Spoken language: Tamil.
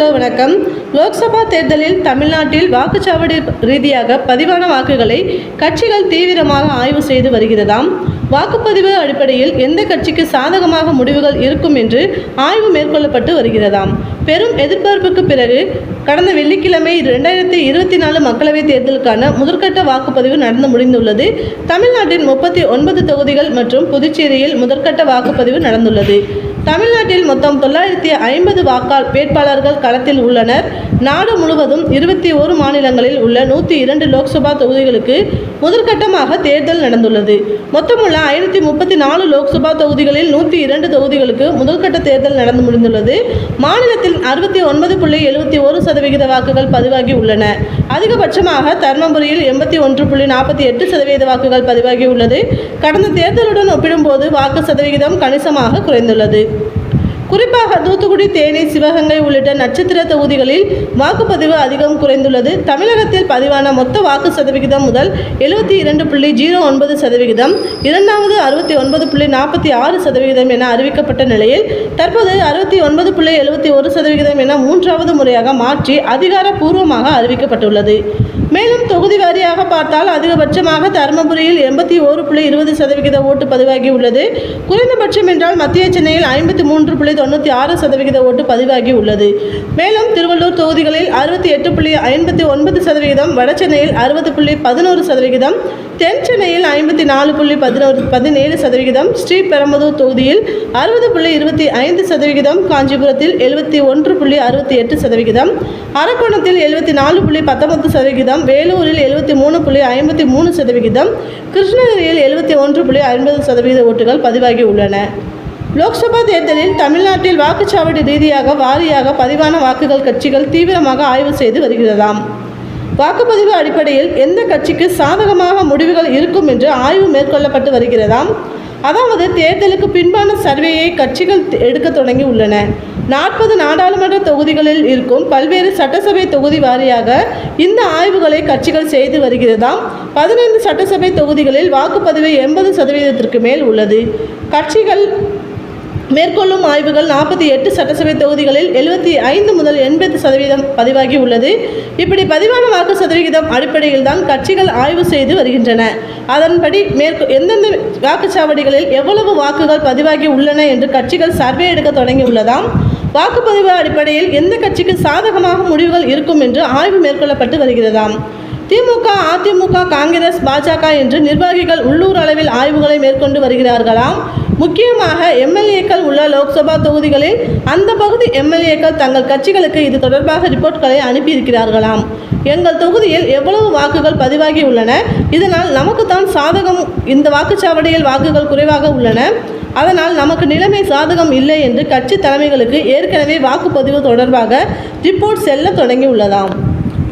ஹலோ வணக்கம். லோக்சபா தேர்தலில் தமிழ்நாட்டில் வாக்குச்சாவடி ரீதியாக பதிவான வாக்குகளை கட்சிகள் தீவிரமாக ஆய்வு செய்து வருகிறதாம். வாக்குப்பதிவு அடிப்படையில் எந்த கட்சிக்கு சாதகமாக முடிவுகள் இருக்கும் என்று ஆய்வு மேற்கொள்ளப்பட்டு வருகிறதாம். பெரும் எதிர்பார்ப்புக்கு பிறகு கடந்த வெள்ளிக்கிழமை 2024 மக்களவைத் தேர்தலுக்கான முதற்கட்ட வாக்குப்பதிவு நடந்து முடிந்துள்ளது. தமிழ்நாட்டின் 39 தொகுதிகள் மற்றும் புதுச்சேரியில் முதற்கட்ட வாக்குப்பதிவு நடந்துள்ளது. தமிழ்நாட்டில் மொத்தம் 950 வேட்பாளர்கள் களத்தில் உள்ளனர். நாடு முழுவதும் 21 மாநிலங்களில் உள்ள 102 லோக்சபா தொகுதிகளுக்கு முதற்கட்டமாக தேர்தல் நடந்துள்ளது. மொத்தமுள்ள 1034 லோக்சபா தொகுதிகளில் 102 தொகுதிகளுக்கு முதற்கட்ட தேர்தல் நடந்து முடிந்துள்ளது. மாநிலத்தில் 69.71% வாக்குகள் பதிவாகி உள்ளன. அதிகபட்சமாக தர்மபுரியில் 81.48% வாக்குகள் பதிவாகி உள்ளது. கடந்த தேர்தலுடன் ஒப்பிடும்போது வாக்கு சதவிகிதம் கணிசமாக குறைந்துள்ளது. குறிப்பாக தூத்துக்குடி, தேனி, சிவகங்கை உள்ளிட்ட நட்சத்திர தொகுதிகளில் வாக்குப்பதிவு அதிகம் குறைந்துள்ளது. தமிழகத்தில் பதிவான மொத்த வாக்கு சதவிகிதம் முதல் 72.09%, இரண்டாவது 69.46% என அறிவிக்கப்பட்ட நிலையில் தற்போது 69.71% என மூன்றாவது முறையாக மாற்றி அதிகாரப்பூர்வமாக அறிவிக்கப்பட்டுள்ளது. மேலும் தொகுதி வாரியாக பார்த்தால் அதிகபட்சமாக தருமபுரியில் 81.20% ஓட்டு பதிவாகி உள்ளது. குறைந்தபட்சம் என்றால் மத்திய சென்னையில் 53.96% ஓட்டு பதிவாகி உள்ளது. மேலும் திருவள்ளூர் தொகுதிகளில் 68.59%, வட சென்னையில் 60.11%, தென் சென்னையில் 54.17%, ஸ்ரீபெரும்புதூர் தொகுதியில் 60.25%, காஞ்சிபுரத்தில் 71.68%, அரக்கோணத்தில் 74.19%, வேலூரில் 73.53%, கிருஷ்ணகிரியில் 71.50% ஓட்டுகள் பதிவாகி உள்ளன. லோக்சபா தேர்தலில் தமிழ்நாட்டில் வாக்குச்சாவடி ரீதியாக வாரியாக பதிவான வாக்குகள் கட்சிகள் தீவிரமாக ஆய்வு செய்து வருகிறதாம். வாக்குப்பதிவு அடிப்படையில் எந்த கட்சிக்கு சாதகமாக முடிவுகள் இருக்கும் என்று ஆய்வு மேற்கொள்ளப்பட்டு வருகிறதாம். அதாவது தேர்தலுக்கு பின்பான சர்வேயை கட்சிகள் எடுக்க தொடங்கி உள்ளன. 40 நாடாளுமன்ற தொகுதிகளில் இருக்கும் பல்வேறு சட்டசபை தொகுதி வாரியாக இந்த ஆய்வுகளை கட்சிகள் செய்து வருகிறதாம். 15 சட்டசபை தொகுதிகளில் வாக்குப்பதிவு 80% மேல் உள்ளது. கட்சிகள் மேற்கொள்ளும் ஆய்வுகள் 48 சட்டசபை தொகுதிகளில் 75 முதல் 80% பதிவாகி உள்ளது. இப்படி பதிவான வாக்கு சதவிகிதம் அடிப்படையில் தான் கட்சிகள் ஆய்வு செய்து வருகின்றன. அதன்படி எந்தெந்த வாக்குச்சாவடிகளில் எவ்வளவு வாக்குகள் பதிவாகி உள்ளன என்று கட்சிகள் சர்வே எடுக்க தொடங்கி உள்ளதாம். வாக்குப்பதிவு அடிப்படையில் எந்த கட்சிக்கு சாதகமாக முடிவுகள் இருக்கும் என்று ஆய்வு மேற்கொள்ளப்பட்டு வருகிறதாம். திமுக, அதிமுக, காங்கிரஸ், பாஜக என்று நிர்வாகிகள் உள்ளூர் அளவில் ஆய்வுகளை மேற்கொண்டு வருகிறார்களாம். முக்கியமாக எம்எல்ஏக்கள் உள்ள லோக்சபா தொகுதிகளில் அந்த பகுதி எம்எல்ஏக்கள் தங்கள் கட்சிகளுக்கு இது தொடர்பாக ரிப்போர்ட்களை அனுப்பியிருக்கிறார்களாம். எங்கள் தொகுதியில் எவ்வளவு வாக்குகள் பதிவாகி உள்ளன, இதனால் நமக்கு தான் சாதகம், இந்த வாக்குச்சாவடியில் வாக்குகள் குறைவாக உள்ளன, அதனால் நமக்கு நிலைமை சாதகம் இல்லை என்று கட்சி தலைமைகளுக்கு ஏற்கனவே வாக்குப்பதிவு தொடர்பாக ரிப்போர்ட் செல்ல தொடங்கி உள்ளதாம்.